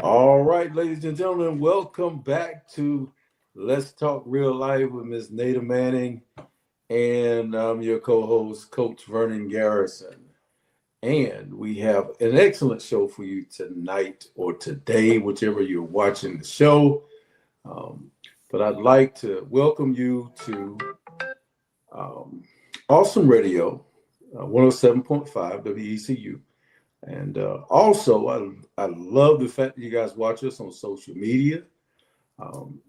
All right, ladies and gentlemen, welcome back to Let's Talk Real Life with Miss Nada Manning, and I'm your co-host, Coach Vernon Garrison. And we have an excellent show for you tonight or today, whichever you're watching the show. Um, but I'd like to welcome you to um, Awesome Radio, 107.5 WECU. And also, I love the fact that you guys watch us on social media. Um,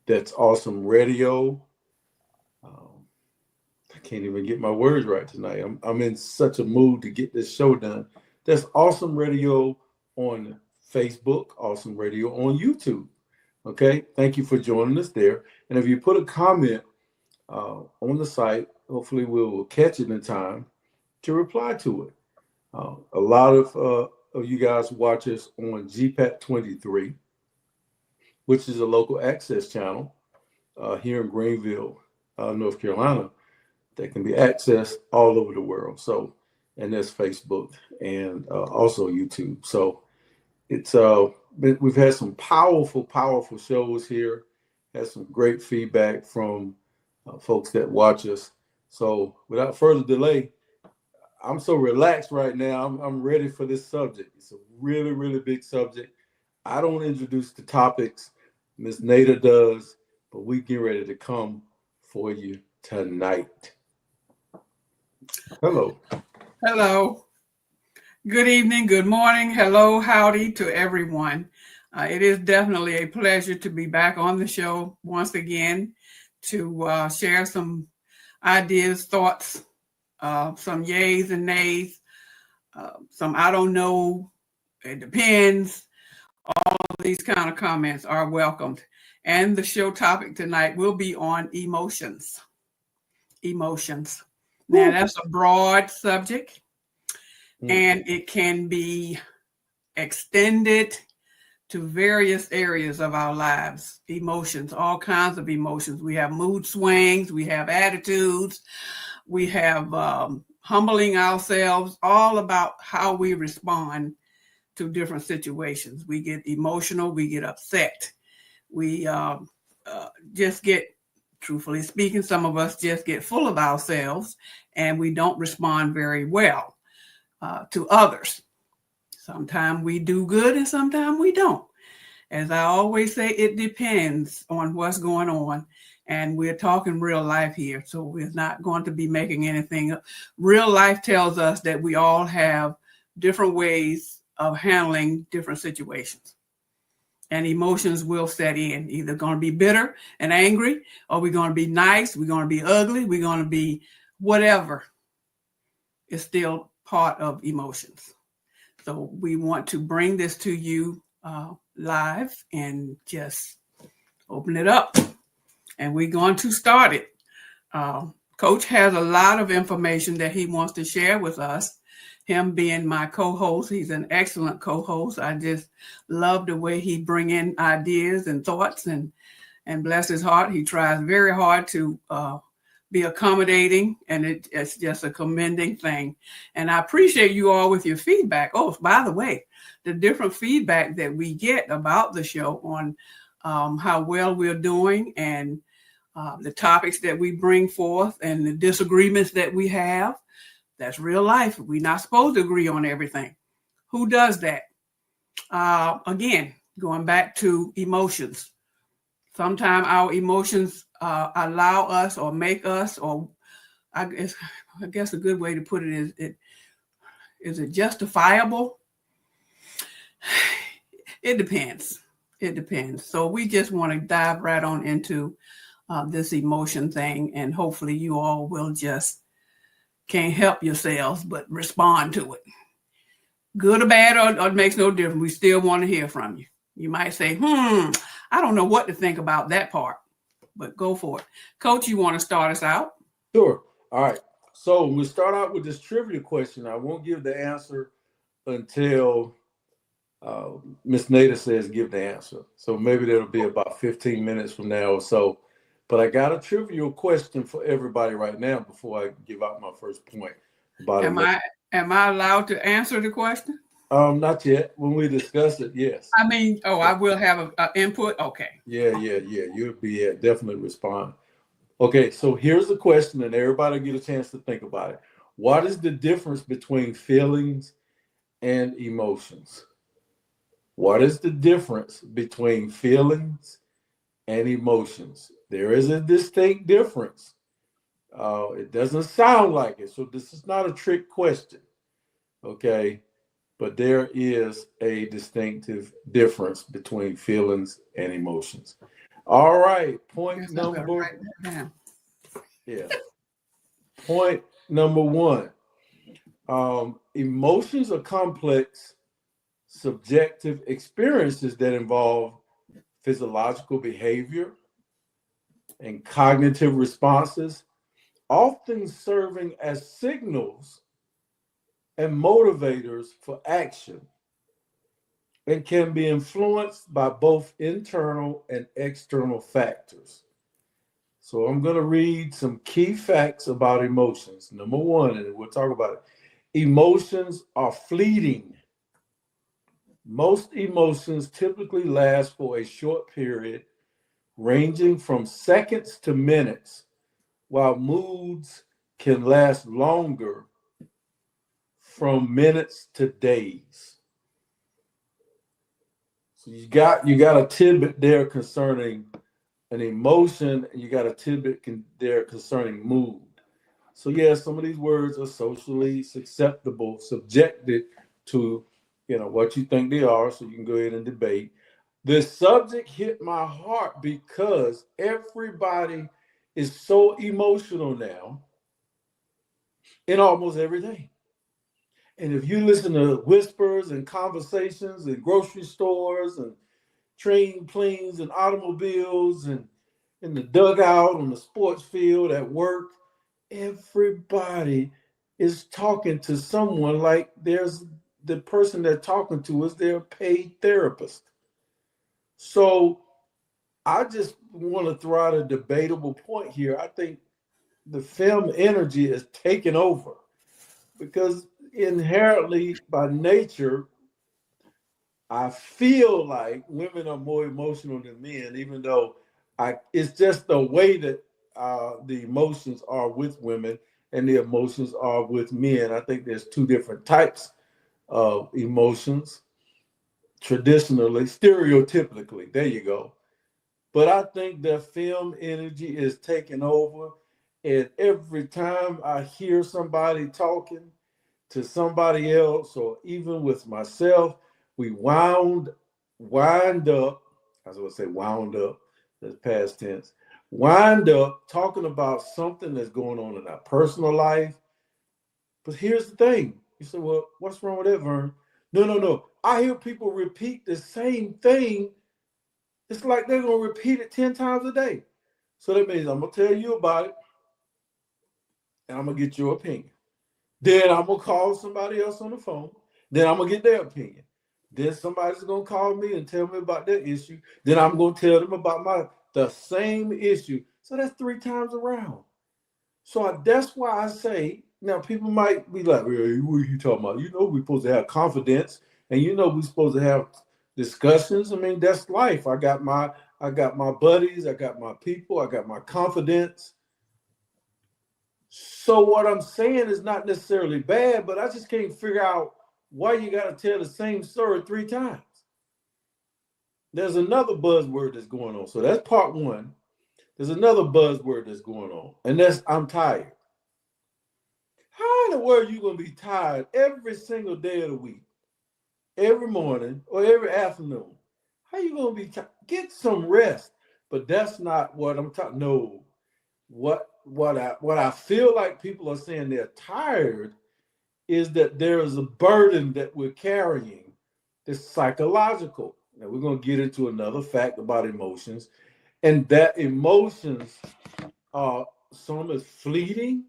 that's Awesome Radio. Um, I can't even get my words right tonight. I'm in such a mood to get this show done. That's Awesome Radio on Facebook, Awesome Radio on YouTube. Okay, thank you for joining us there. And if you put a comment on the site, hopefully we will catch it in time to reply to it. A lot of you guys watch us on GPAT 23, which is a local access channel here in Greenville, North Carolina, that can be accessed all over the world. So, and there's Facebook and also YouTube. So it's we've had some powerful shows here. Had some great feedback from folks that watch us. So without further delay, I'm so relaxed right now. I'm ready for this subject. It's a really big subject. I don't introduce the topics. Miss Nada does, but we get ready to come for you tonight. Hello. Hello. Good evening, good morning, hello, howdy to everyone. It is definitely a pleasure to be back on the show once again to share some ideas, thoughts, some yays and nays, some I don't know, it depends. All of these kind of comments are welcomed. And the show topic tonight will be on emotions. Emotions. Now, that's a broad subject. And it can be extended to various areas of our lives, emotions, all kinds of emotions. We have mood swings, we have attitudes, we have humbling ourselves, all about how we respond to different situations. We get emotional, we get upset. We just get, truthfully speaking, some of us just get full of ourselves and we don't respond very well to others. Sometimes we do good and sometimes we don't. As I always say, it depends on what's going on. And we're talking real life here, so we're not going to be making anything up. Real life tells us that we all have different ways of handling different situations. And emotions will set in. Either going to be bitter and angry, or we're going to be nice, we're going to be ugly, we're going to be whatever. It's still part of emotions. So we want to bring this to you live and just open it up. And we're going to start it. Coach has a lot of information that he wants to share with us. Him being my co-host, he's an excellent co-host. I just love the way he bring in ideas and thoughts, and bless his heart, he tries very hard to be accommodating, and it's just a commending thing. And I appreciate you all with your feedback. Oh, by the way, the different feedback that we get about the show on how well we're doing, and the topics that we bring forth, and the disagreements that we have. That's real life. We're not supposed to agree on everything. Who does that? Again, going back to emotions. Sometimes our emotions allow us or make us, or I guess a good way to put it is it justifiable? It depends. It depends. So we just want to dive right on into this emotion thing, and hopefully you all will just can't help yourselves but respond to it. Good or bad, or it makes no difference. We still want to hear from you. You might say, I don't know what to think about that part, but go for it. Coach, you want to start us out? Sure. All right. So we start out with this trivia question. I won't give the answer until Miss Nada says give the answer. So maybe that'll be about 15 minutes from now or so. But I got a trivial question for everybody right now before I give out my first point about Am I allowed to answer the question? Not yet. When we discuss it, yes. I mean, I will have a input. Okay. Yeah. You'll be definitely respond. Okay, so here's the question, and everybody get a chance to think about it. What is the difference between feelings and emotions? What is the difference between feelings and emotions? There is a distinct difference. It doesn't sound like it, so this is not a trick question, okay? But there is a distinctive difference between feelings and emotions. All right, point number, yeah. Point number one. Emotions are complex, subjective experiences that involve physiological behavior and cognitive responses, often serving as signals and motivators for action, and can be influenced by both internal and external factors. So I'm going to read some key facts about emotions. Number one, and we'll talk about it. Emotions are fleeting. Most emotions typically last for a short period, ranging from seconds to minutes, while moods can last longer, from minutes to days. So you got a tidbit there concerning an emotion, and you got a tidbit there concerning mood. So yeah, some of these words are socially susceptible, subjected to what you think they are. So you can go ahead and debate. The subject hit my heart because everybody is so emotional now in almost everything. And if you listen to whispers and conversations in grocery stores and train, planes, and automobiles, and in the dugout, on the sports field, at work, everybody is talking to someone like there's the person they're talking to is their paid therapist. So I just want to throw out a debatable point here. I think the film energy is taking over because inherently, by nature, I feel like women are more emotional than men, even though it's just the way that the emotions are with women and the emotions are with men. I think there's two different types of emotions, traditionally, stereotypically. There you go. But I think the film energy is taking over. And every time I hear somebody talking to somebody else, or even with myself, we wind up, I was going to say wound up, that's past tense, wind up talking about something that's going on in our personal life. But here's the thing. You say, well, what's wrong with that, Vern? No. I hear people repeat the same thing. It's like they're going to repeat it 10 times a day. So that means I'm going to tell you about it, and I'm going to get your opinion. Then I'm going to call somebody else on the phone. Then I'm going to get their opinion. Then somebody's going to call me and tell me about their issue. Then I'm going to tell them about the same issue. So that's 3 times around. So that's why I say, now people might be like, hey, what are you talking about? We're supposed to have confidence, and we're supposed to have discussions. I mean, that's life. I got my buddies, I got my people, I got my confidence. So what I'm saying is not necessarily bad, but I just can't figure out why you got to tell the same story 3 times. There's another buzzword that's going on. So that's part one. There's another buzzword that's going on, and that's I'm tired. How in the world are you going to be tired every single day of the week, every morning or every afternoon? How are you going to be tired? Get some rest. But that's not what I'm talking. No, what I feel like people are saying they're tired is that there is a burden that we're carrying that's psychological. Now we're going to get into another fact about emotions, and that emotions are some is fleeting,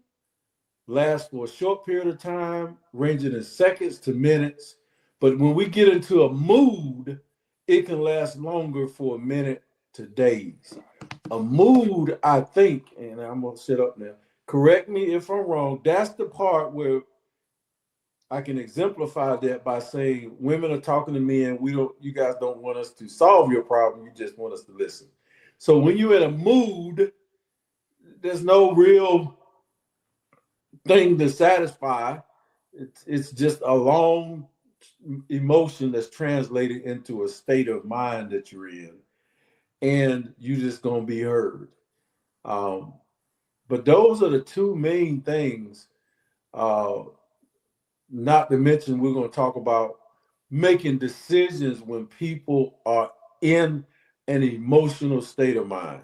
last for a short period of time, ranging in seconds to minutes. But when we get into a mood, it can last longer, for a minute to days. A mood, I think, and I'm going to sit up now, correct me if I'm wrong, that's the part where I can exemplify that by saying women are talking to me and you guys don't want us to solve your problem. You just want us to listen. So when you're in a mood, there's no real thing to satisfy. It's just a long emotion that's translated into a state of mind that you're in, and you just gonna be heard. But those are the two main things. Not to mention, we're going to talk about making decisions when people are in an emotional state of mind.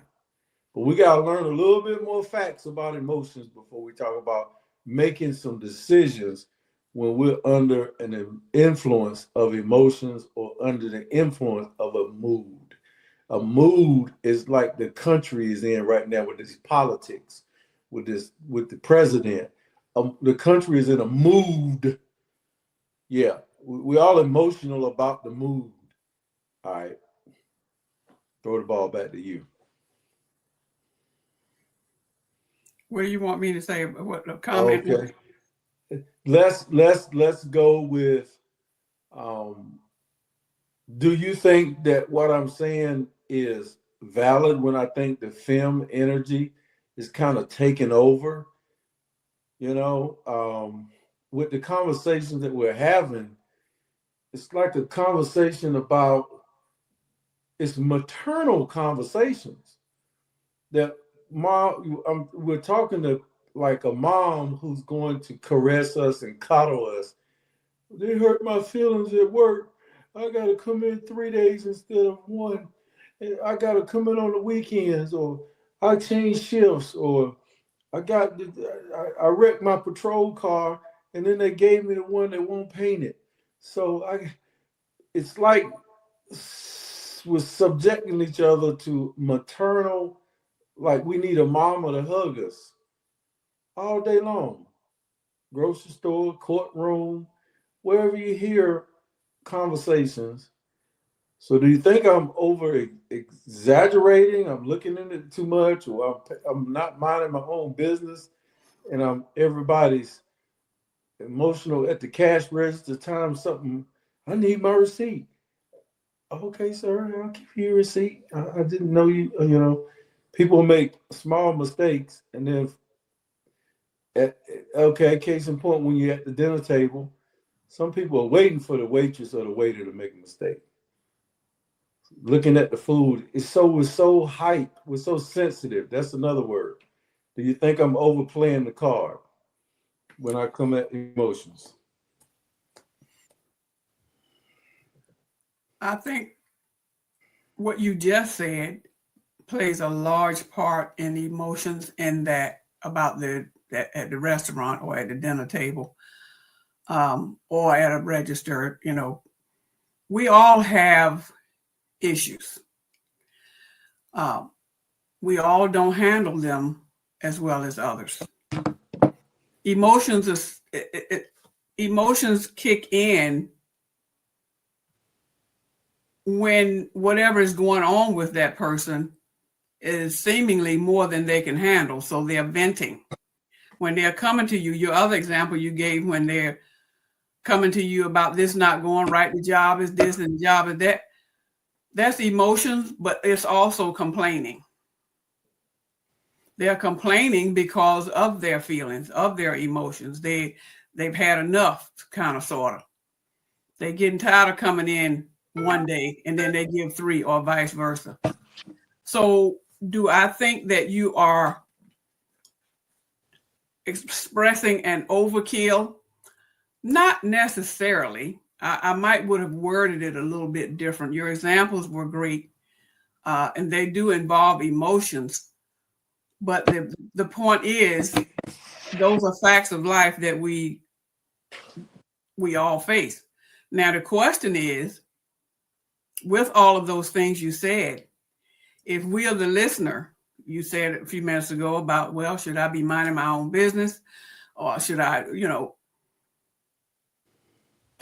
But we got to learn a little bit more facts about emotions before we talk about making some decisions when we're under an influence of emotions or under the influence of a mood. A mood is like the country is in right now with this politics, with the president. The country is in a mood. Yeah, we're all emotional about the mood. All right. Throw the ball back to you. What do you want me to say? What comment? Okay. Let's go with do you think that what I'm saying is valid when I think the fem energy is kind of taking over? You know, with the conversations that we're having, it's like a conversation about, it's maternal conversations that we're talking to like a mom who's going to caress us and coddle us. They hurt my feelings at work. I got to come in 3 days instead of one. I got to come in on the weekends, or I change shifts, or I wrecked my patrol car and then they gave me the one that won't paint it. So it's like we're subjecting each other to maternal, like we need a mama to hug us all day long. Grocery store, courtroom, wherever you hear conversations. So do you think I'm over exaggerating? I'm looking into it too much, or I'm not minding my own business, and I'm everybody's emotional at the cash register time something? I need my receipt. Okay, sir, I'll give you a receipt. I didn't know you. You know, people make small mistakes, and then okay, case in point, when you're at the dinner table, some people are waiting for the waitress or the waiter to make a mistake. Looking at the food, we're so hyped, we're so sensitive. That's another word. Do you think I'm overplaying the card when I come at emotions? I think what you just said plays a large part in the emotions in that about at the restaurant or at the dinner table, or at a register. You know, we all have issues. We all don't handle them as well as others. Emotions kick in when whatever is going on with that person is seemingly more than they can handle. So they're venting. When they're coming to you, your other example you gave, when they're coming to you about this not going right, the job is this and the job is that, that's emotions, but it's also complaining. They're complaining because of their feelings, of their emotions. They've had enough, kind of, sort of. They're getting tired of coming in one day and then they give 3, or vice versa. So do I think that you are expressing an overkill? Not necessarily. I might would have worded it a little bit different. Your examples were great, and they do involve emotions. But the point is, those are facts of life that we all face. Now, the question is, with all of those things you said, if we are the listener, you said a few minutes ago about, well, should I be minding my own business, or should I,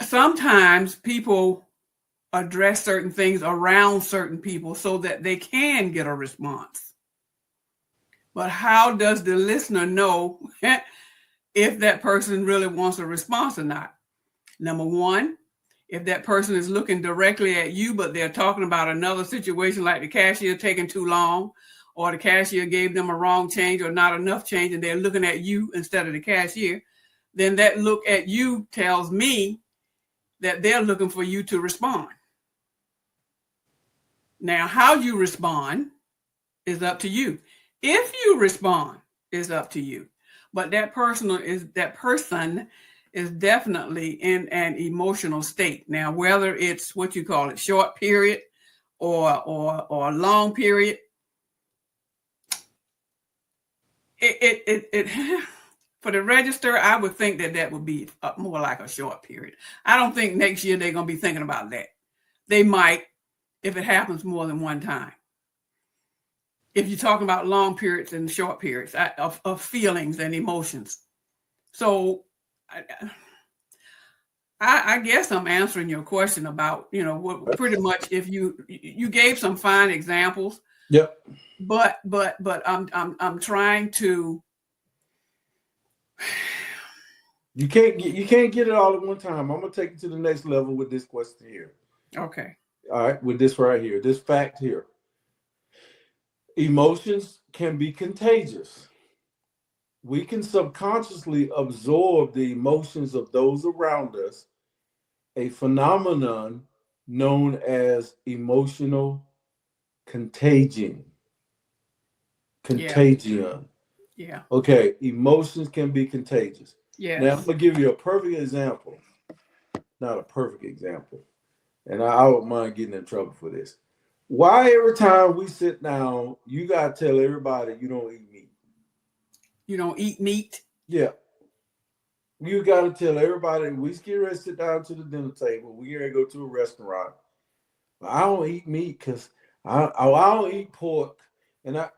sometimes people address certain things around certain people so that they can get a response. But how does the listener know if that person really wants a response or not? Number one, if that person is looking directly at you, but they're talking about another situation like the cashier taking too long, or the cashier gave them a wrong change or not enough change, and they're looking at you instead of the cashier, then that look at you tells me that they're looking for you to respond. Now, how you respond is up to you. If you respond, is up to you. But that person is definitely in an emotional state. Now, whether it's what you call it, short period or long period, it for the register, I would think that would be more like a short period. I don't think next year they're going to be thinking about that. They might, if it happens more than one time. If you're talking about long periods and short periods of feelings and emotions. So I guess I'm answering your question about, what pretty much if you gave some fine examples. Yep. But I'm trying to. You can't get it all at one time. I'm gonna take you to the next level with this question here. Okay. All right, with this right here, this fact here. Emotions can be contagious. We can subconsciously absorb the emotions of those around us, a phenomenon known as emotional contagion. Contagion. Yeah. Okay, emotions can be contagious. Yeah. Now, I'm going to give you a perfect example. Not a perfect example. And I wouldn't mind getting in trouble for this. Why every time we sit down, you got to tell everybody you don't eat meat? You don't eat meat? Yeah. You got to tell everybody, we get ready to sit down to the dinner table. We get ready to go to a restaurant. I don't eat meat because I don't eat pork. And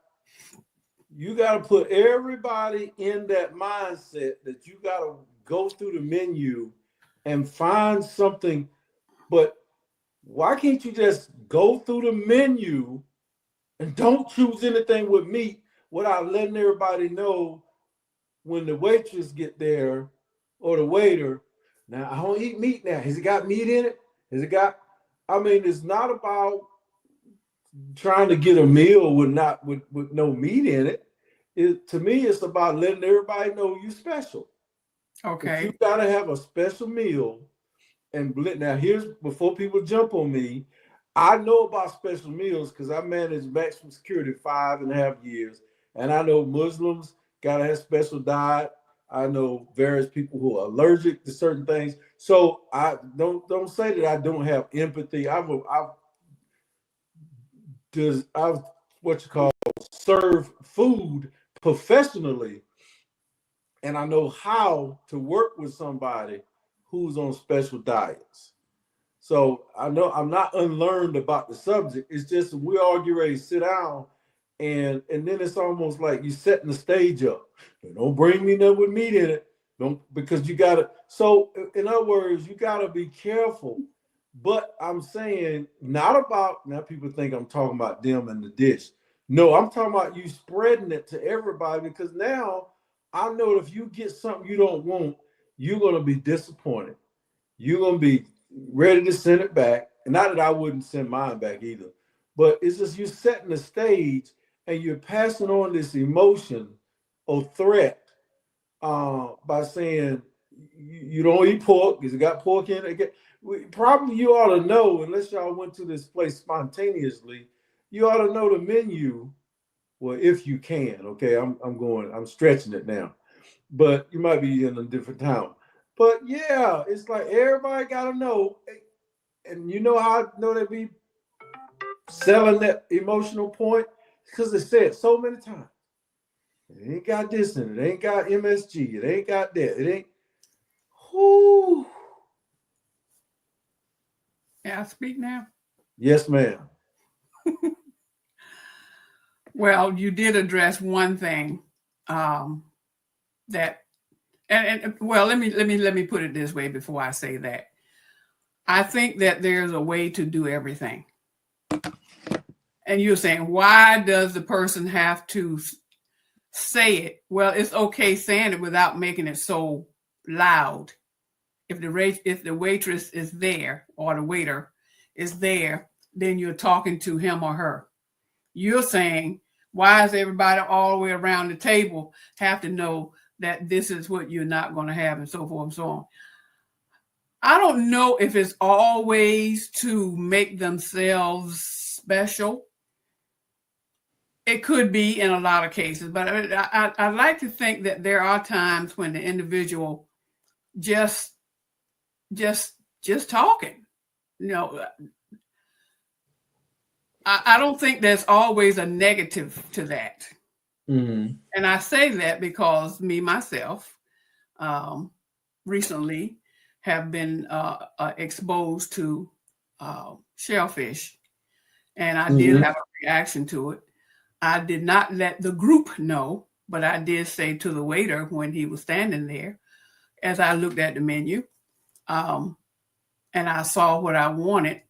you got to put everybody in that mindset that you got to go through the menu and find something. But why can't you just go through the menu and don't choose anything with meat without letting everybody know when the waitress get there or the waiter, now I don't eat meat now. Has it got meat in it? It's not about trying to get a meal with no meat in it. To me, it's about letting everybody know you're special. Okay. You got to have a special meal. And now here's, before people jump on me, I know about special meals because I managed maximum security 5.5 years. And I know Muslims got to have special diet. I know various people who are allergic to certain things. So I don't say that I don't have empathy. I've serve food professionally, and I know how to work with somebody who's on special diets. So I know I'm not unlearned about the subject. It's just we all get ready to sit down, and then it's almost like you setting the stage up. Don't bring me nothing with meat in it. Because you gotta. So in other words, you gotta be careful. But I'm saying not about, now people think I'm talking about them and the dish. No, I'm talking about you spreading it to everybody, because now I know if you get something you don't want, you're gonna be disappointed. You're gonna be ready to send it back. And not that I wouldn't send mine back either, but it's just you setting the stage and you're passing on this emotion or threat by saying you don't eat pork because it got pork in it. Probably you ought to know, unless y'all went to this place spontaneously, you ought to know the menu. Well, if you can, okay, I'm stretching it now, but you might be in a different town. But yeah, it's like everybody got to know. And you know how I know they be selling that emotional point? Because they said so many times. It ain't got this in it. It ain't got MSG. It ain't got that. It ain't. Whoo. Yeah, I speak now. Yes, ma'am. Well, you did address one thing that, and well, let me put it this way before I say that. I think that there's a way to do everything. And you're saying, why does the person have to say it? Well, it's okay saying it without making it so loud if the waitress is there or the waiter is there, then you're talking to him or her. You're saying, why is everybody all the way around the table have to know that this is what you're not going to have, and so forth and so on. I don't know if it's always to make themselves special. It could be in a lot of cases, but I like to think that there are times when the individual just talking. I don't think there's always a negative to that. Mm-hmm. And I say that because me, myself, recently have been exposed to shellfish, and I did have a reaction to it. I did not let the group know, but I did say to the waiter when he was standing there, as I looked at the menu, and I saw what I wanted.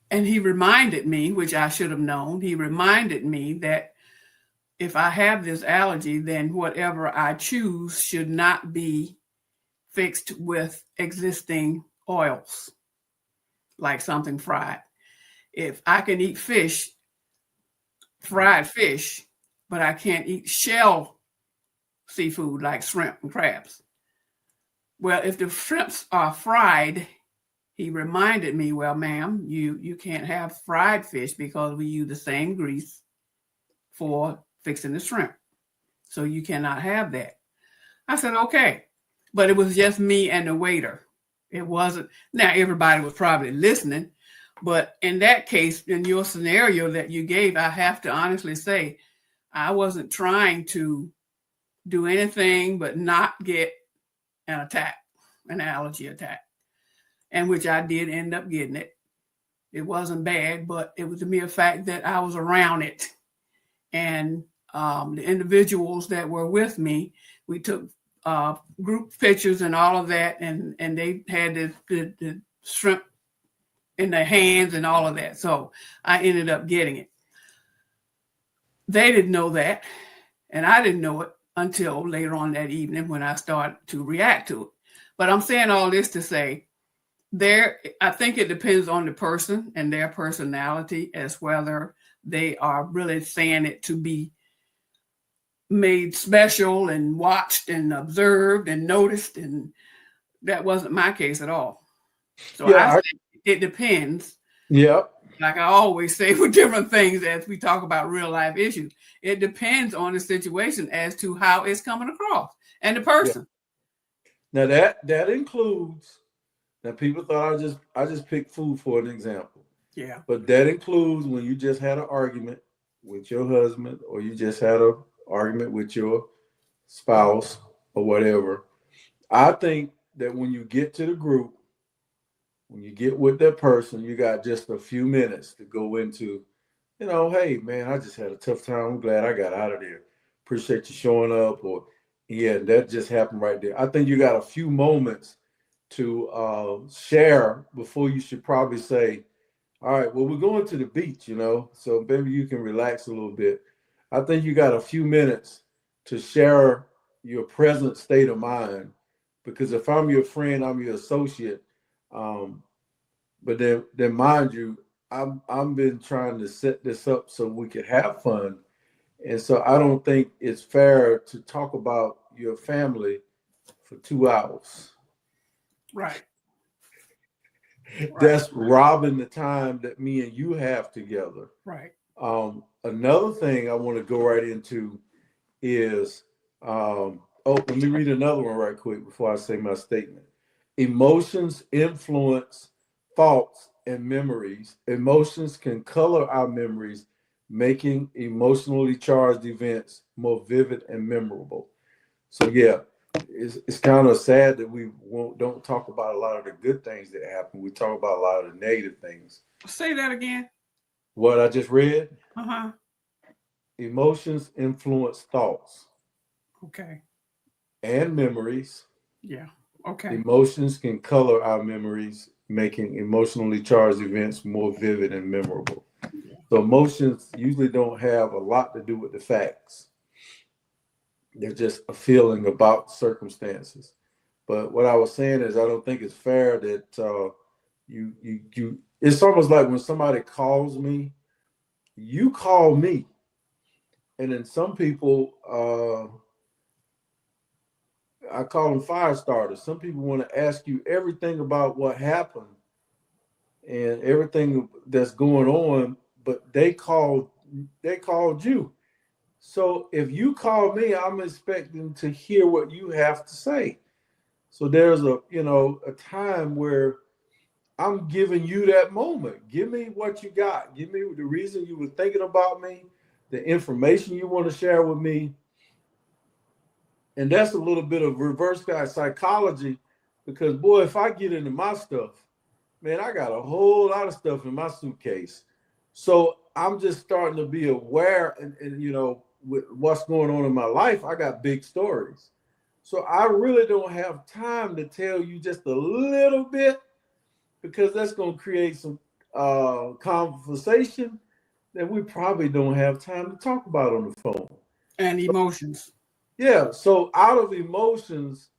And he reminded me, which I should have known, he reminded me that if I have this allergy, then whatever I choose should not be fixed with existing oils, like something fried. If I can eat fish, fried fish, but I can't eat shell seafood like shrimp and crabs. Well, if the shrimps are fried, he reminded me, well, ma'am, you can't have fried fish because we use the same grease for fixing the shrimp. So you cannot have that. I said, okay. But it was just me and the waiter. It wasn't, now everybody was probably listening, but in that case, in your scenario that you gave, I have to honestly say, I wasn't trying to do anything but not get an attack, an allergy attack, and which I did end up getting it. It wasn't bad, but it was the mere fact that I was around it. And the individuals that were with me, we took group pictures and all of that, and they had the shrimp in their hands and all of that. So I ended up getting it. They didn't know that, and I didn't know it until later on that evening when I started to react to it. But I'm saying all this to say, I think it depends on the person and their personality as whether they are really saying it to be made special and watched and observed and noticed, and that wasn't my case at all. So yeah, I think it depends. Yep. Like I always say with different things as we talk about real life issues, it depends on the situation as to how it's coming across and the person. Yeah. Now that includes. Now people thought I just picked food for an example. Yeah. But that includes when you just had an argument with your husband, or you just had an argument with your spouse or whatever. I think that when you get to the group, when you get with that person, you got just a few minutes to go into, hey man, I just had a tough time. I'm glad I got out of there. Appreciate you showing up. Or yeah, that just happened right there. I think you got a few moments to share before you should probably say, all right, well, we're going to the beach, so maybe you can relax a little bit. I think you got a few minutes to share your present state of mind, because if I'm your friend, I'm your associate. But then mind you, I've been trying to set this up so we could have fun. And so I don't think it's fair to talk about your family for 2 hours. Right. That's robbing the time that me and you have together. Right. Another thing I want to go right into is, let me read another one right quick before I say my statement. Emotions influence thoughts and memories. Emotions can color our memories, making emotionally charged events more vivid and memorable. So yeah, it's kind of sad that we don't talk about a lot of the good things that happen. We talk about a lot of the negative things. Say that again. What I just read? Uh-huh. Emotions influence thoughts. Okay. And memories. Yeah. Okay. Emotions can color our memories, making emotionally charged events more vivid and memorable. Yeah. So emotions usually don't have a lot to do with the facts. There's just a feeling about circumstances. But what I was saying is, I don't think it's fair that you. It's almost like when somebody calls me, you call me, and then some people, I call them fire starters. Some people want to ask you everything about what happened and everything that's going on, but they called you. So if you call me, I'm expecting to hear what you have to say. So there's a time where I'm giving you that moment. Give me what you got. Give me the reason you were thinking about me, the information you want to share with me. And that's a little bit of reverse guy psychology, because boy, if I get into my stuff, man, I got a whole lot of stuff in my suitcase. So I'm just starting to be aware and with what's going on in my life. I got big stories. So I really don't have time to tell you just a little bit, because that's going to create some conversation that we probably don't have time to talk about on the phone. And emotions. Yeah. So out of emotions,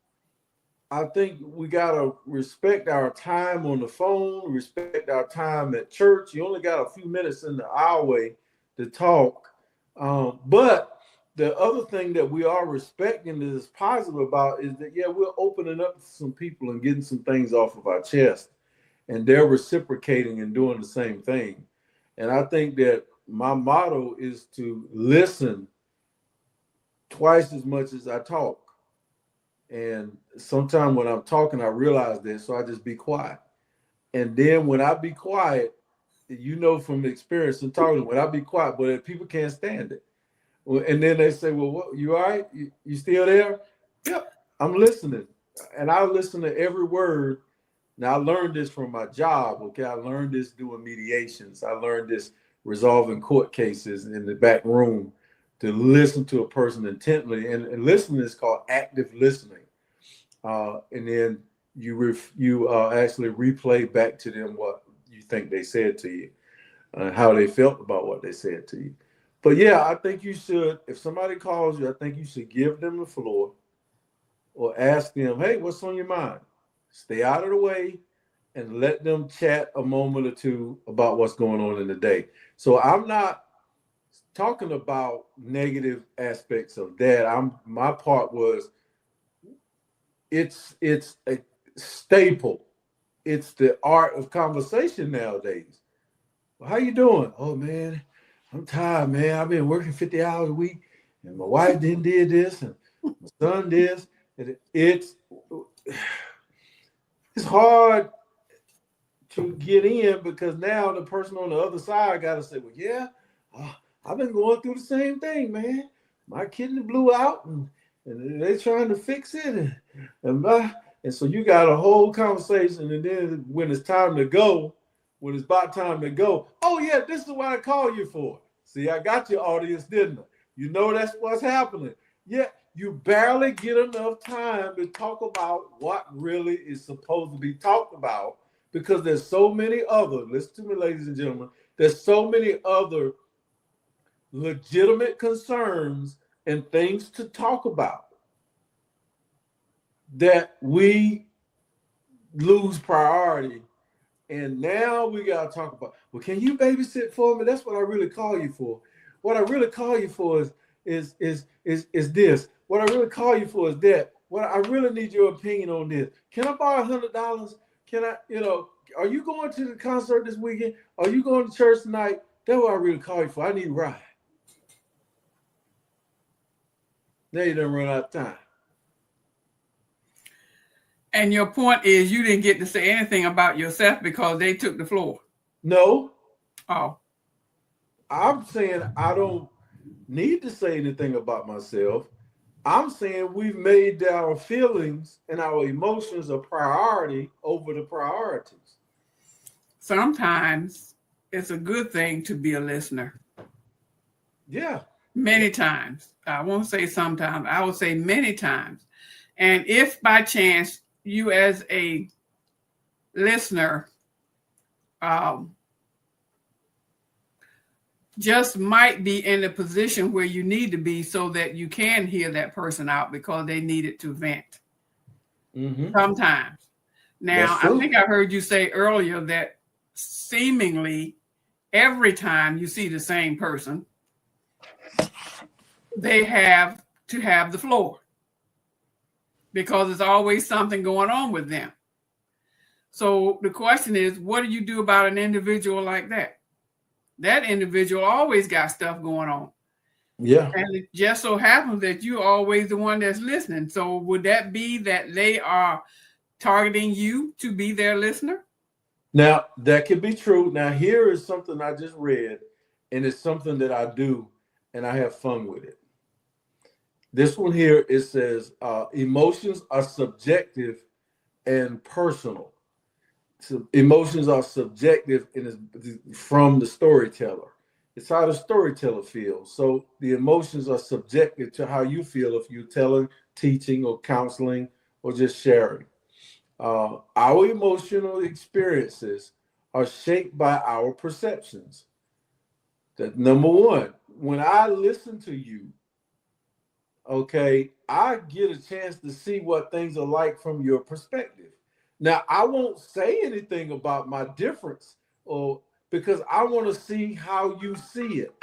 I think we got to respect our time on the phone, respect our time at church. You only got a few minutes in the hour to talk. But the other thing that we are respecting that is positive about is that, yeah, we're opening up to some people and getting some things off of our chest. And they're reciprocating and doing the same thing. And I think that my motto is to listen twice as much as I talk. And sometimes when I'm talking, I realize that, so I just be quiet. And then when I be quiet, from experience and talking, when I be quiet, but if people can't stand it. And then they say, well, what, you all right? You still there? Yep, I'm listening. And I listen to every word. Now, I learned this from my job, okay? I learned this doing mediations. I learned this resolving court cases in the back room, to listen to a person intently. And listening is called active listening. And then you actually replay back to them what you think they said to you, how they felt about what they said to you. But yeah, I think you should, if somebody calls you, I think you should give them the floor or ask them, hey, what's on your mind? Stay out of the way and let them chat a moment or two about what's going on in the day. So I'm not talking about negative aspects of that. My part was, it's a staple. It's the art of conversation nowadays. Well, how you doing? Oh man, I'm tired, man. I've been working 50 hours a week, and my wife did this, and my son this. And it's hard to get in, because now the person on the other side got to say, well, yeah, I've been going through the same thing, man. My kidney blew out, and they're trying to fix it. And so you got a whole conversation. And then when it's time to go, when it's about time to go, oh, yeah, this is what I call you for. See, I got your audience, didn't I? You know that's what's happening. Yeah, you barely get enough time to talk about what really is supposed to be talked about, because there's so many other, listen to me, ladies and gentlemen, there's so many other legitimate concerns and things to talk about that we lose priority. And now we got to talk about, well, can you babysit for me? That's what I really call you for. What I really call you for is this. What I really call you for is that. What I really need your opinion on this. Can I borrow $100? Can I, are you going to the concert this weekend? Are you going to church tonight? That's what I really call you for. I need a ride. Now you done run out of time. And your point is you didn't get to say anything about yourself because they took the floor. No. Oh. I'm saying I don't need to say anything about myself. I'm saying we've made our feelings and our emotions a priority over the priorities. Sometimes it's a good thing to be a listener. Yeah. Many times. I won't say sometimes. I would say many times. And if by chance you as a listener just might be in the position where you need to be so that you can hear that person out because they needed to vent. Sometimes. Now, I think I heard you say earlier that seemingly every time you see the same person, they have to have the floor because there's always something going on with them. So the question is, what do you do about an individual like that? That individual always got stuff going on. Yeah. And it just so happens that you're always the one that's listening. So would that be that they are targeting you to be their listener? Now, that could be true. Now, here is something I just read, and it's something that I do, and I have fun with it. This one here, it says, emotions are subjective and personal. So emotions are subjective and it's from the storyteller. It's how the storyteller feels. So the emotions are subjective to how you feel if you're telling, teaching, or counseling, or just sharing. Our emotional experiences are shaped by our perceptions. That number one, when I listen to you, okay, I get a chance to see what things are like from your perspective. Now, I won't say anything about my difference or because I want to see how you see it.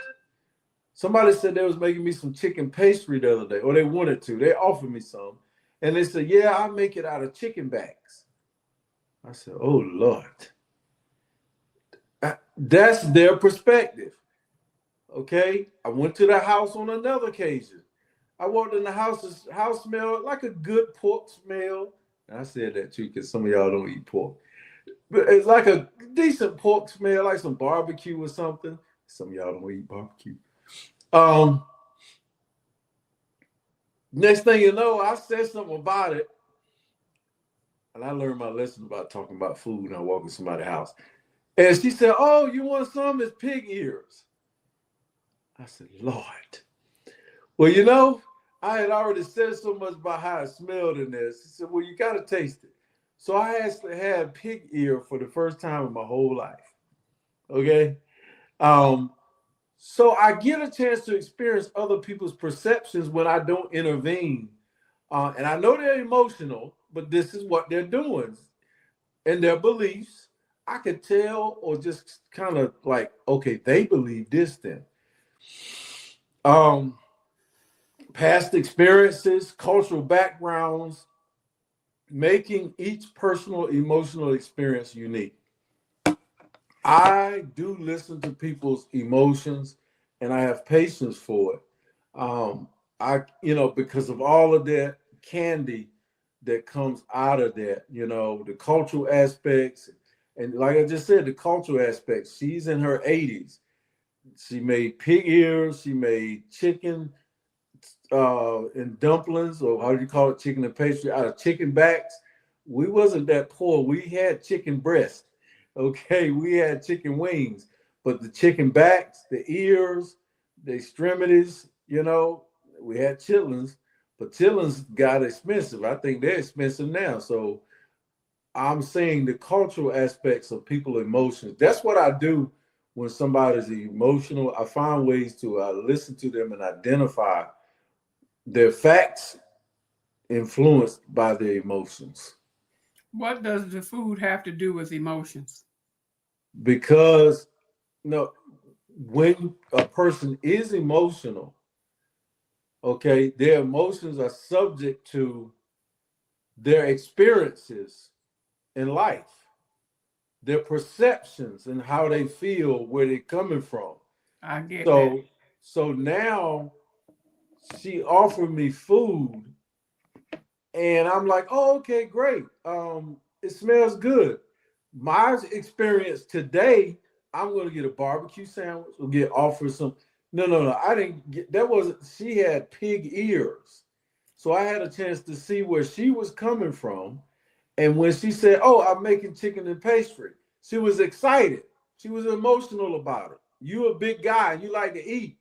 Somebody said they was making me some chicken pastry the other day, or they wanted to. They offered me some. And they said, yeah, I make it out of chicken backs. I said, oh, Lord. That's their perspective. Okay? I went to the house on another occasion. I walked in the house, the house smelled like a good pork smell. And I said that too because some of y'all don't eat pork. But it's like a decent pork smell, like some barbecue or something. Some of y'all don't eat barbecue. Next thing you know, I said something about it. And I learned my lesson about talking about food and I walk in somebody's house. And she said, oh, you want some? It's pig ears. I said, Lord. Well, you know, I had already said so much about how it smelled in there. She said, well, you got to taste it. So I actually had pig ear for the first time in my whole life. Okay. So I get a chance to experience other people's perceptions when I don't intervene. And I know they're emotional, but this is what they're doing. And their beliefs, I could tell or just kind of like, okay, they believe this then. Past experiences, cultural backgrounds, making each personal emotional experience unique. I do listen to people's emotions and I have patience for it. Because of all of that candy that comes out of that, the cultural aspects. And like I just said, the cultural aspects, she's in her 80s. She made pig ears, she made chicken and dumplings, or how do you call it, chicken and pastry, out of chicken backs. We wasn't that poor. We had chicken breast. Okay, we had chicken wings, but the chicken backs, the ears, the extremities, we had chitlins, but chitlins got expensive. I think they're expensive now. So I'm saying the cultural aspects of people's emotions. That's what I do when somebody's emotional. I find ways to listen to them and identify their facts influenced by their emotions. What does the food have to do with emotions? Because when a person is emotional, okay, their emotions are subject to their experiences in life, their perceptions and how they feel, where they're coming from. I get that. So now she offered me food and I'm like, oh, okay, great. It smells good. My experience today, I'm going to get a barbecue sandwich or get offered some. No. I didn't get, that wasn't, she had pig ears. So I had a chance to see where she was coming from. And when she said, oh, I'm making chicken and pastry, she was excited. She was emotional about it. You're a big guy and you like to eat.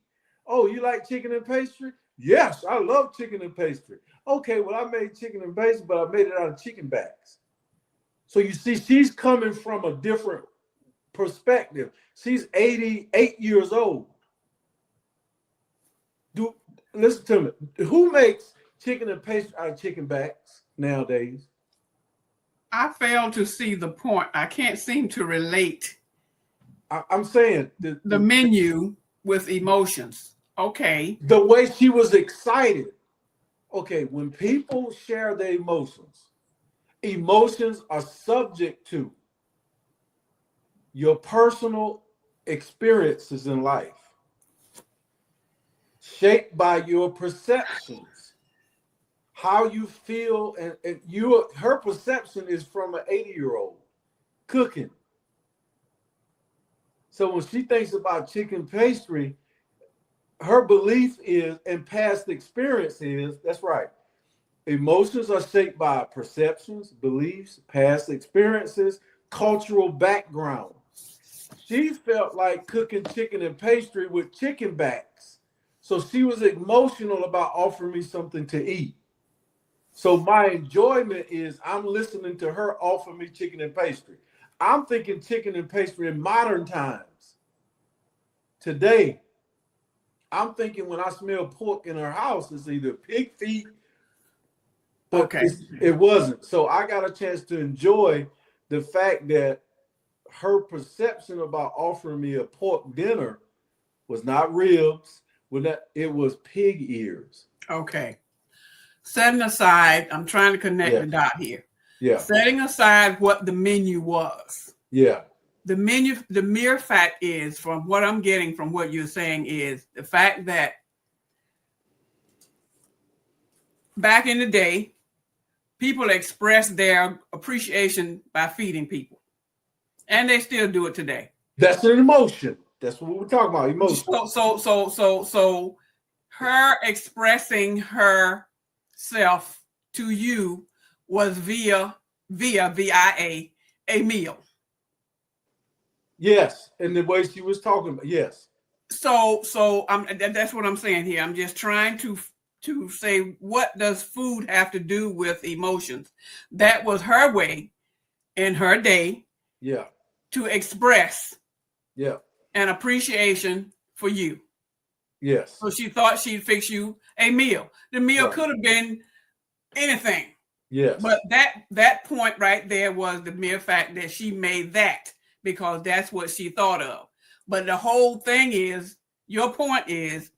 Oh, you like chicken and pastry? Yes, I love chicken and pastry. Okay, well, I made chicken and pastry, but I made it out of chicken backs. So you see, she's coming from a different perspective. She's 88 years old. Do listen to me. Who makes chicken and pastry out of chicken backs nowadays? I fail to see the point. I can't seem to relate I'm saying the menu with emotions. Okay. the way she was excited. Okay, when people share their emotions, emotions are subject to your personal experiences in life, shaped by your perceptions, how you feel, and her perception is from an 80-year-old cooking. So when she thinks about chicken pastry, her belief is and past experience is that's right. Emotions are shaped by perceptions, beliefs, past experiences, cultural background. She felt like cooking chicken and pastry with chicken backs. So she was emotional about offering me something to eat. So my enjoyment is I'm listening to her offer me chicken and pastry. I'm thinking chicken and pastry in modern times. Today, I'm thinking when I smell pork in her house, it's either pig feet, but Okay. it wasn't. So I got a chance to enjoy the fact that her perception about offering me a pork dinner was not ribs, it was pig ears. Okay. Setting aside, I'm trying to connect the dot here. Yeah. Setting aside what the menu was. Yeah. The menu, the mere fact is, from what I'm getting from what you're saying, is the fact that back in the day, people expressed their appreciation by feeding people. And they still do it today. That's an emotion. That's what we're talking about, emotion. So her expressing herself to you was via VIA, a meal. Yes, and the way she was talking about, yes. So that's what I'm saying here. I'm just trying to say, what does food have to do with emotions? That was her way in her day, yeah, to express, yeah, an appreciation for you. Yes. So she thought she'd fix you a meal. The meal Right. could have been anything. Yes. But that point right there was the mere fact that she made that because that's what she thought of. But the whole thing is, your point is,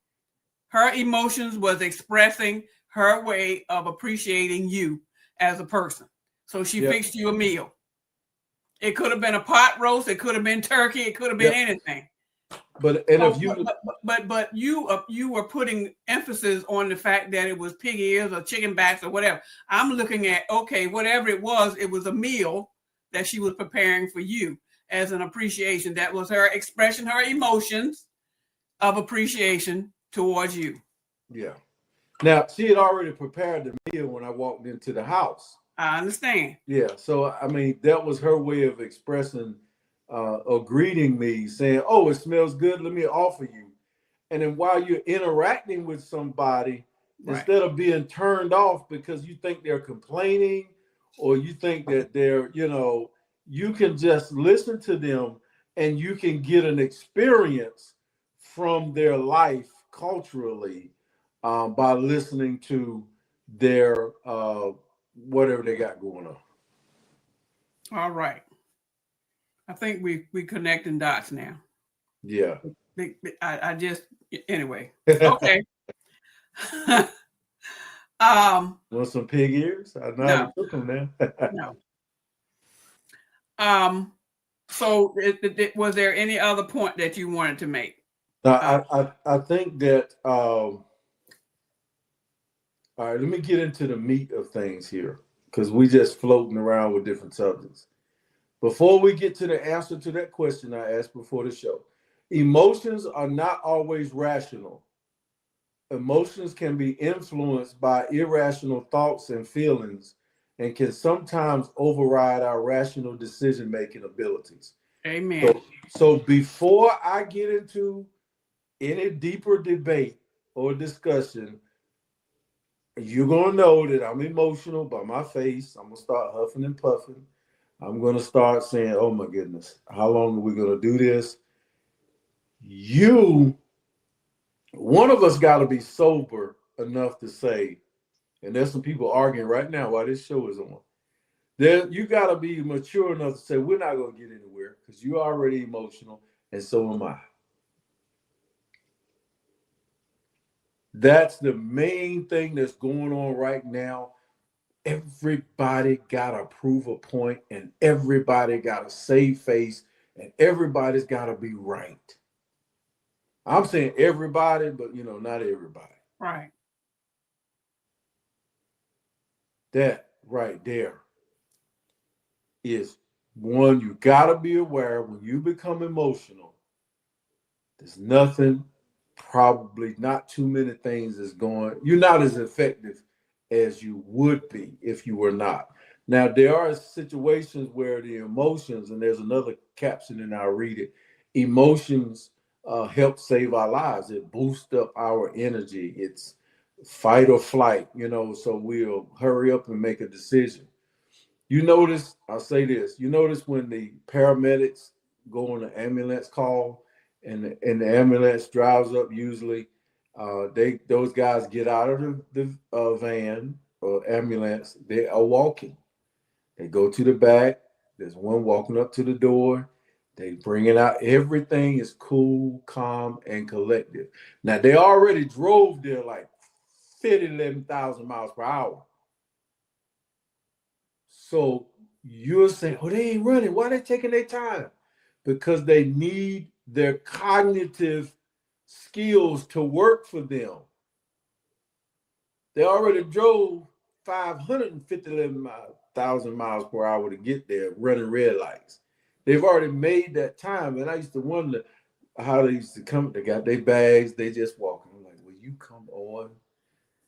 her emotions was expressing her way of appreciating you as a person. So she fixed you a meal. It could have been a pot roast. It could have been turkey. It could have been anything. But you were putting emphasis on the fact that it was pig ears or chicken backs or whatever. I'm looking at, okay, whatever it was a meal that she was preparing for you as an appreciation. That was her expression, her emotions of appreciation towards you. Yeah. Now, she had already prepared the meal when I walked into the house. I understand. Yeah. So, I mean, that was her way of expressing or greeting me, saying, oh, it smells good. Let me offer you. And then while you're interacting with somebody, instead of being turned off because you think they're complaining or you think that they're, you can just listen to them and you can get an experience from their life culturally by listening to their whatever they got going on. All right. I think we connecting dots now. Yeah. I just, anyway. Okay. Want some pig ears? I know how to cook them now. No. So was there any other point that you wanted to make? I think that all right, let me get into the meat of things here because we just floating around with different subjects. Before we get to the answer to that question I asked before the show, emotions are not always rational. Emotions can be influenced by irrational thoughts and feelings and can sometimes override our rational decision-making abilities. Amen. So before I get into any deeper debate or discussion, you're going to know that I'm emotional by my face. I'm going to start huffing and puffing. I'm going to start saying, oh my goodness, how long are we going to do this? You One of us got to be sober enough to say, and there's some people arguing right now while this show is on. There, you got to be mature enough to say, we're not going to get anywhere because you're already emotional, and so am I. That's the main thing that's going on right now. Everybody got to prove a point, and everybody got to save face, and everybody's got to be right. I'm saying everybody, but not everybody. Right. That right there is one you got to be aware when you become emotional. There's nothing, probably not too many things is going. You're not as effective as you would be if you were not. Now, there are situations where the emotions, and there's another caption, and I'll read it. Emotions help save our lives. It boosts up our energy. It's fight or flight, so we'll hurry up and make a decision. You notice, I'll say this, you notice when the paramedics go on an ambulance call and the ambulance drives up, usually those guys get out of the van or ambulance. They are walking. They go to the back. There's one walking up to the door. They bring it out. Everything is cool, calm, and collective. Now, they already drove there like 11,000 miles per hour. So you're saying, oh, they ain't running. Why are they taking their time? Because they need their cognitive skills to work for them. They already drove 550,000 miles per hour to get there, running red lights. They've already made that time. And I used to wonder how they used to come. They got their bags. They just walking. I'm like, will you come on?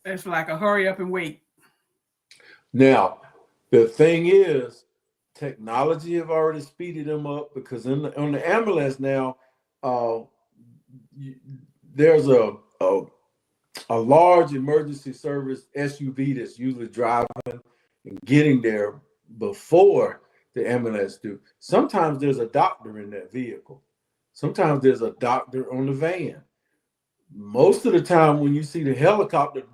It's like a hurry up and wait. Now, the thing is, technology have already speeded them up because on the ambulance now, there's a large emergency service SUV that's usually driving and getting there before the ambulance do. Sometimes there's a doctor in that vehicle. Sometimes there's a doctor on the van. Most of the time when you see the helicopter,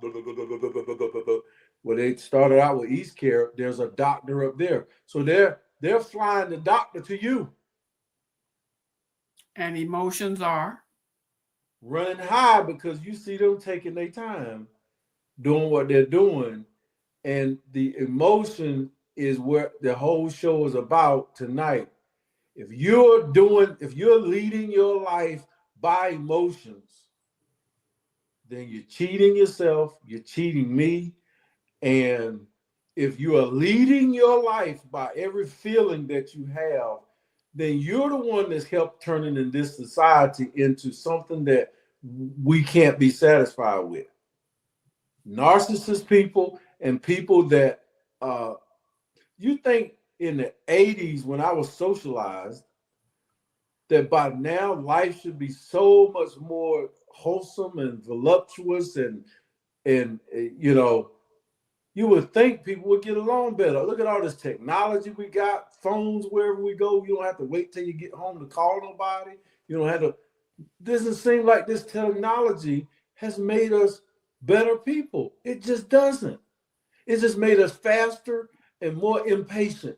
where they started out with East Care, there's a doctor up there. So they're flying the doctor to you. And emotions are running high because you see them taking their time doing what they're doing. And the emotion is what the whole show is about tonight. If you're leading your life by emotions, then you're cheating yourself, you're cheating me. And if you are leading your life by every feeling that you have, then you're the one that's helped turning in this society into something that we can't be satisfied with. Narcissist people and people that you think in the 80s when I was socialized, that by now life should be so much more wholesome and voluptuous and you would think people would get along better. Look at all this technology we got, phones wherever we go. You don't have to wait till you get home to call nobody. You don't have to. Doesn't seem like this technology has made us better people. It just doesn't. It just made us faster and more impatient.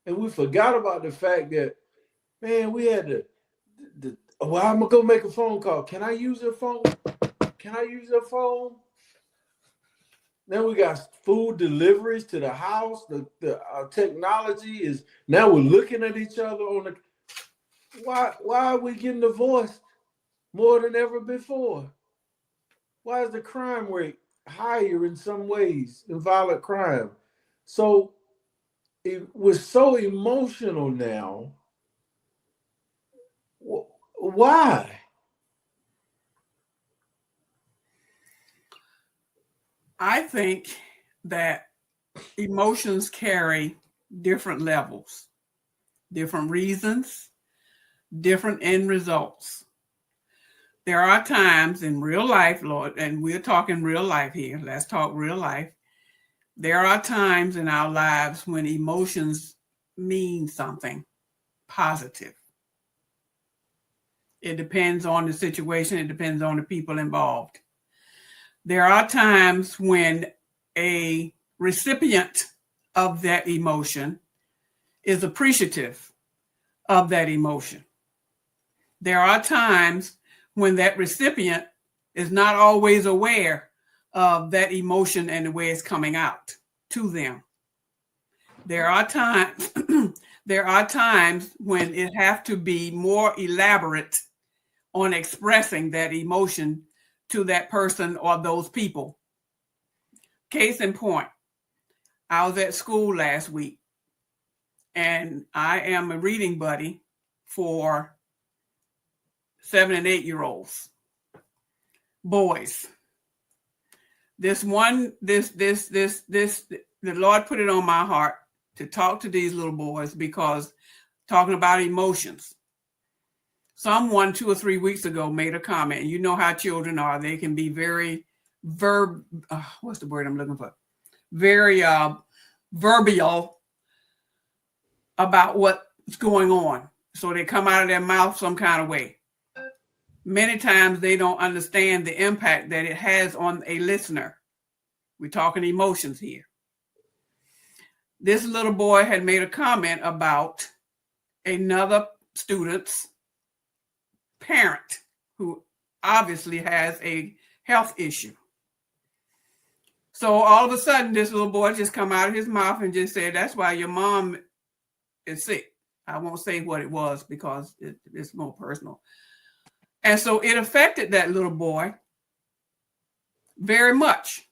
And we forgot about the fact that, man, we had I'm going to go make a phone call. Can I use your phone? Can I use your phone? Then we got food deliveries to the house. The technology is, now we're looking at each other on the, why are we getting divorced more than ever before? Why is the crime rate higher in some ways in violent crime? So we're so emotional now. Why? I think that emotions carry different levels, different reasons, different end results. There are times in real life, Lord, and we're talking real life here. Let's talk real life. There are times in our lives when emotions mean something positive. It depends on the situation. It depends on the people involved. There are times when a recipient of that emotion is appreciative of that emotion. There are times when that recipient is not always aware of that emotion and the way it's coming out to them. There are times when it has to be more elaborate on expressing that emotion to that person or those people. Case in point, I was at school last week, and I am a reading buddy for 7 and 8-year-olds, boys. The Lord put it on my heart to talk to these little boys, because talking about emotions. Someone 2 or 3 weeks ago made a comment, and you know how children are. They can be very what's the word I'm looking for? Very verbal about what's going on. So they come out of their mouth some kind of way. Many times they don't understand the impact that it has on a listener. We're talking emotions here. This little boy had made a comment about another student's parent who obviously has a health issue. So all of a sudden, this little boy just come out of his mouth and just said, "That's why your mom is sick." I won't say what it was because it's more personal. And so it affected that little boy very much,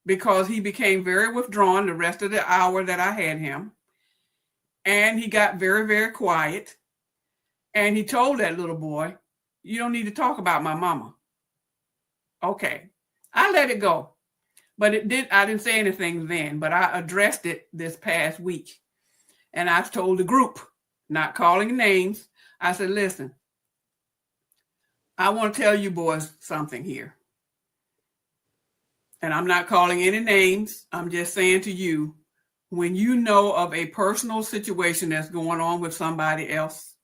because he became very withdrawn the rest of the hour that I had him. And he got very, very quiet. And he told that little boy, "You don't need to talk about my mama." Okay. I let it go. But I didn't say anything then, but I addressed it this past week. And I told the group, not calling names, I said, "Listen, I want to tell you boys something here. And I'm not calling any names. I'm just saying to you, when you know of a personal situation that's going on with somebody else,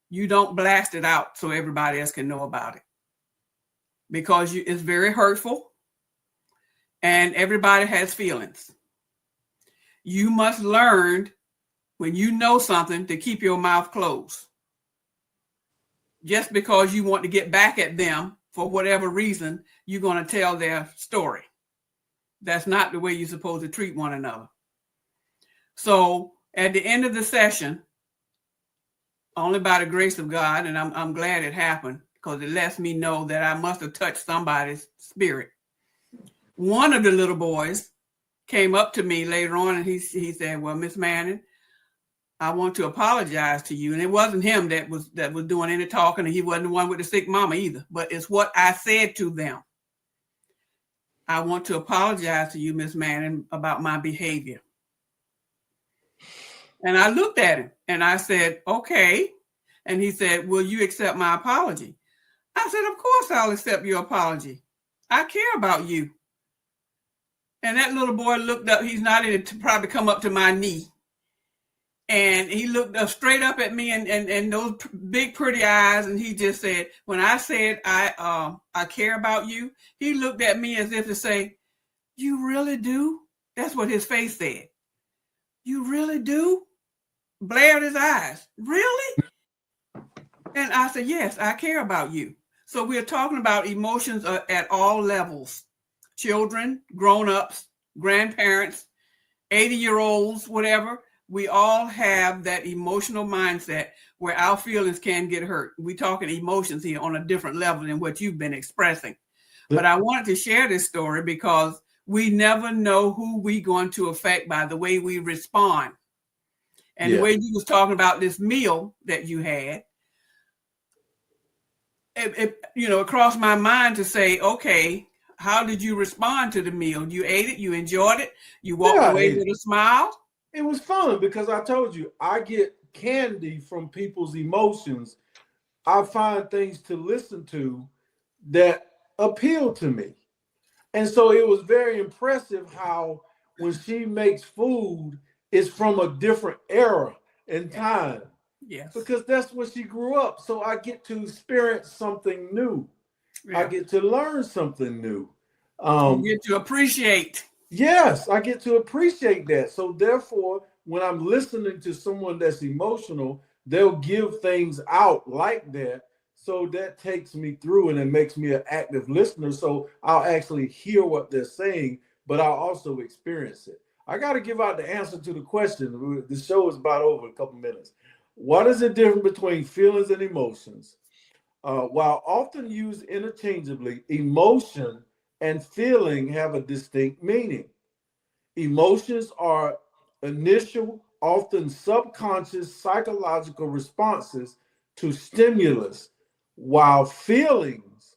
you don't blast it out so everybody else can know about it. Because it's very hurtful, and everybody has feelings. You must learn, when you know something, to keep your mouth closed. Just because you want to get back at them for whatever reason, you're going to tell their story. That's not the way you're supposed to treat one another." So at the end of the session, only by the grace of God, and I'm glad it happened, because it lets me know that I must have touched somebody's spirit. One of the little boys came up to me later on, and he said, "Well, Miss Manning, I want to apologize to you." And it wasn't him that was doing any talking, and he wasn't the one with the sick mama either. But it's what I said to them. "I want to apologize to you, Miss Manning, about my behavior." And I looked at him and I said, "Okay." And he said, "Will you accept my apology?" I said, "Of course I'll accept your apology. I care about you." And that little boy looked up. He's not in to probably come up to my knee. And he looked up straight up at me and those big pretty eyes, and he just said, when I said I care about you, he looked at me as if to say, "You really do?" That's what his face said. "You really do?" Blared his eyes. "Really?" And I said, "Yes, I care about you." So we're talking about emotions at all levels. Children, grown-ups, grandparents, 80-year-olds, whatever. We all have that emotional mindset where our feelings can get hurt. We're talking emotions here on a different level than what you've been expressing. But I wanted to share this story because we never know who we're going to affect by the way we respond. And the way you was talking about this meal that you had, it crossed my mind to say, okay, how did you respond to the meal? You ate it, you enjoyed it, you walked away with a smile? It was fun because I told you, I get candy from people's emotions. I find things to listen to that appeal to me. And so it was very impressive how when she makes food, it's from a different era in time. Yes. because that's where she grew up. So I get to experience something new. Yeah. I get to learn something new. You get to appreciate. Yes, I get to appreciate that. So therefore, when I'm listening to someone that's emotional, they'll give things out like that. So that takes me through and it makes me an active listener. So I'll actually hear what they're saying, but I'll also experience it. I got to give out the answer to the question. The show is about over a couple minutes. What is the difference between feelings and emotions? While often used interchangeably, emotion and feeling have a distinct meaning. Emotions are initial, often subconscious psychological responses to stimulus, while feelings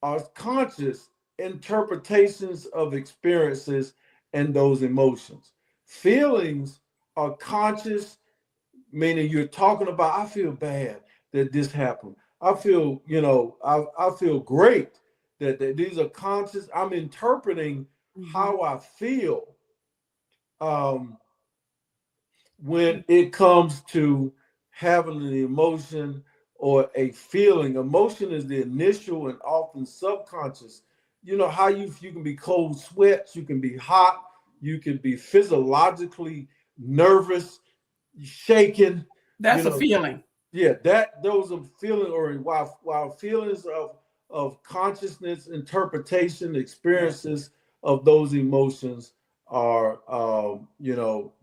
are conscious interpretations of experiences and those emotions. Feelings are conscious, meaning you're talking about, I feel bad that this happened. I feel, I feel great that these are conscious. I'm interpreting how I feel when it comes to having an emotion or a feeling. Emotion is the initial and often subconscious. You know how you can be cold sweats, you can be hot, you can be physiologically nervous, shaking. That's a feeling. Yeah, those are feeling, or while feelings of consciousness, interpretation, experiences of those emotions are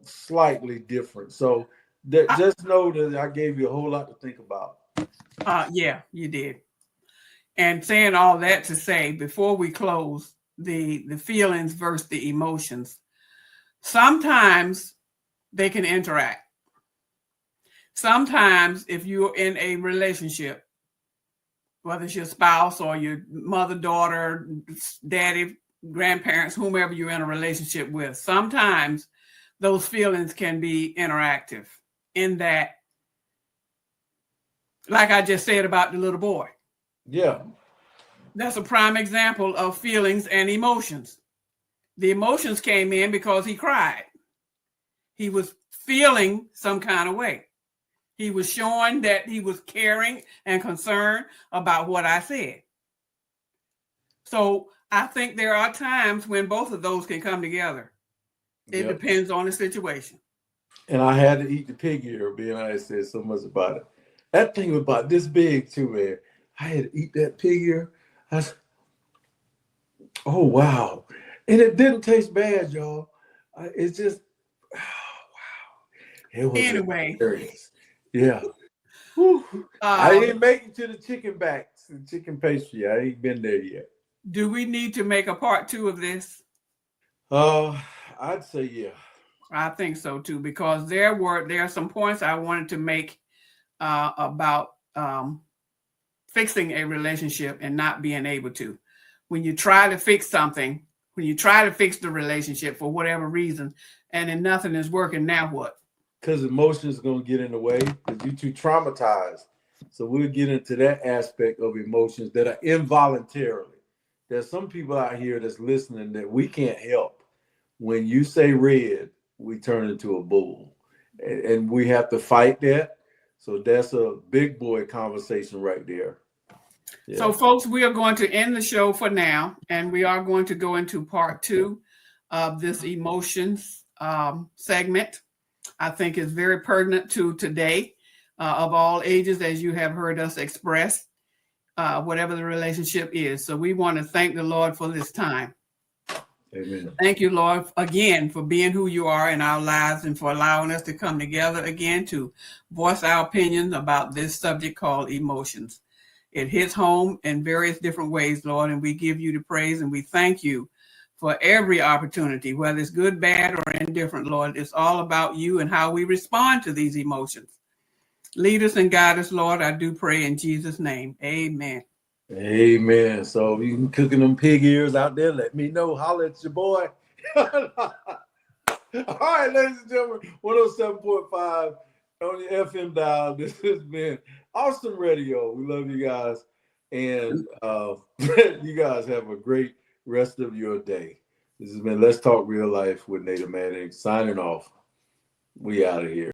slightly different. So just know that I gave you a whole lot to think about. Yeah, you did. And saying all that to say, before we close, the feelings versus the emotions, sometimes they can interact. Sometimes if you're in a relationship, whether it's your spouse or your mother, daughter, daddy, grandparents, whomever you're in a relationship with, sometimes those feelings can be interactive in that, like I just said about the little boy. Yeah. That's a prime example of feelings and emotions. The emotions came in because he cried. He was feeling some kind of way. He was showing that he was caring and concerned about what I said. So I think there are times when both of those can come together. It depends on the situation. And I had to eat the pig ear, being I said so much about it. That thing was about this big too, man. I had to eat that pig ear. Oh, wow. And it didn't taste bad, y'all. It's just, oh, wow. It was anyway. Hilarious. Yeah. I didn't make it to the chicken backs, the chicken pastry. I ain't been there yet. Do we need to make a part 2 of this? I'd say yeah. I think so too, because there are some points I wanted to make about fixing a relationship and not being able to. When you try to fix something, when you try to fix the relationship for whatever reason, and then nothing is working, now what? Because emotions are going to get in the way because you're too traumatized. So we'll get into that aspect of emotions that are involuntarily. There's some people out here that's listening that we can't help. When you say red, we turn into a bull. And we have to fight that. So that's a big boy conversation right there. Yeah. So folks, we are going to end the show for now, and we are going to go into part 2 of this emotions segment. I think is very pertinent to today, of all ages, as you have heard us express, whatever the relationship is. So we want to thank the Lord for this time. Amen. Thank you, Lord, again, for being who you are in our lives and for allowing us to come together again to voice our opinions about this subject called emotions. It hits home in various different ways, Lord, and we give you the praise and we thank you for every opportunity, whether it's good, bad, or indifferent, Lord. It's all about you and how we respond to these emotions. Lead us and guide us, Lord. I do pray in Jesus' name. Amen. Amen. So you can cooking them pig ears out there, let me know. Holler at your boy. All right, ladies and gentlemen, 107.5 on your FM dial. This has been Awesome Radio. We love you guys. And you guys have a great rest of your day. This has been Let's Talk Real Life with Native Manning signing off. We out of here.